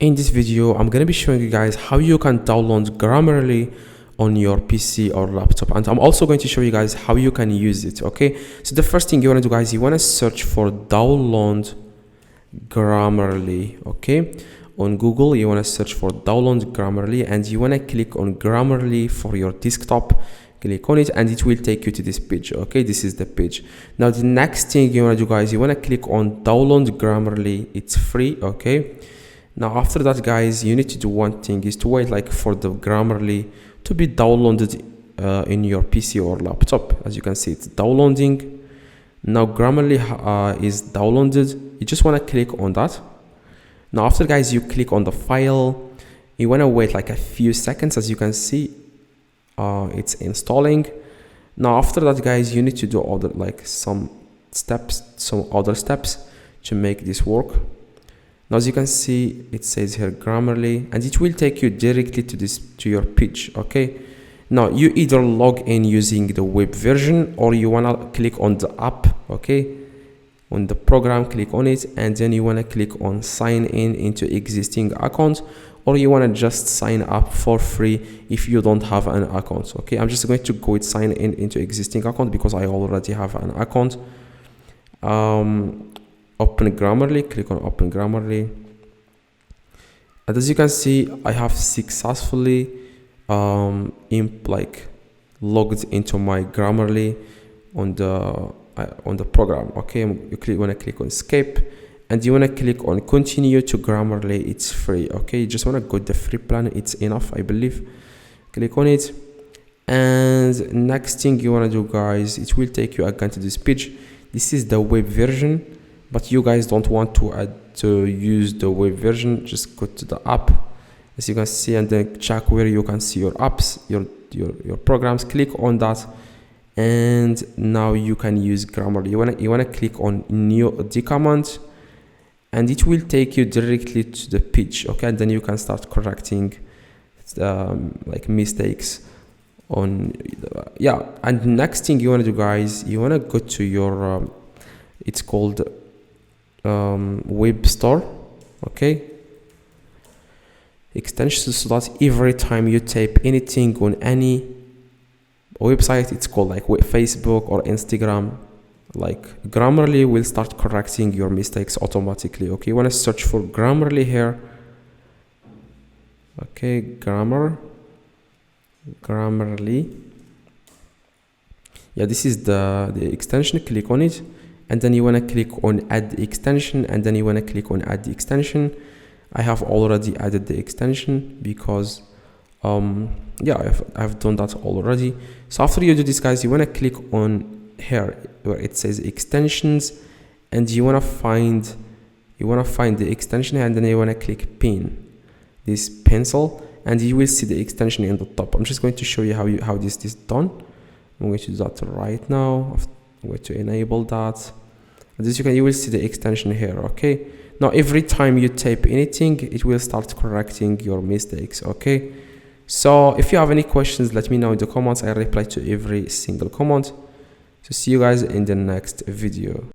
In this video, I'm going to be showing you guys how you can download Grammarly on your PC or laptop, and I'm also going to show you guys how you can use it. Okay, so the first thing you want to do, guys, you want to search for download Grammarly. Okay, on Google you want to search for download Grammarly, and you want to click on Grammarly for your desktop. Click on it and it will take you to this page. Okay, this is the page. Now the next thing you want to do, guys, you want to click on download Grammarly. It's free. Okay, now after that, guys, you need to do one thing, is to wait like for the Grammarly to be downloaded in your PC or laptop. As you can see, it's downloading. Now Grammarly is downloaded. You just want to click on that. Now after, guys, you click on the file, you want to wait like a few seconds. As you can see, it's installing. Now after that, guys, you need to do other some other steps to make this work. Now as you can see, it says here Grammarly, and it will take you directly to your page. Okay, now you either log in using the web version, or you want to click on the app. Okay, on the program, click on it, and then you want to click on sign in into existing account, or you want to just sign up for free if you don't have an account. Okay, I'm just going to go with sign in into existing account because I already have an account. Open Grammarly, click on open Grammarly, and as you can see, I have successfully logged into my Grammarly on the program. Okay, you want to click on escape, and you want to click on continue to Grammarly. It's free. Okay, you just want to go the free plan. It's enough, I believe. Click on it, and next thing you want to do, guys, it will take you again to this page. This is the web version, but you guys don't want to use the web version. Just go to the app, as you can see, and then check where you can see your apps, your programs. Click on that, and now you can use Grammarly. You wanna click on new command, and it will take you directly to the page. Okay, and then you can start correcting mistakes on and next thing you want to do, guys, you want to go to your it's called web store. Okay, extensions, so that every time you type anything on any website, it's called like Facebook or Instagram, like Grammarly will start correcting your mistakes automatically. Okay, you want to search for Grammarly here. Okay, Grammarly. Yeah, this is the extension. Click on it, and then you want to click on add extension, and then you want to click on add the extension. I have already added the extension because I've done that already. So after you do this, guys, you want to click on here where it says extensions, and you want to find the extension here, and then you want to click pin, this pencil, and you will see the extension in the top. I'm just going to show you how this is done. I'm going to do that right now. I'm going to enable that. As you will see the extension here. Okay, now every time you type anything, it will start correcting your mistakes. Okay, so if you have any questions, let me know in the comments. I reply to every single comment. So see you guys in the next video.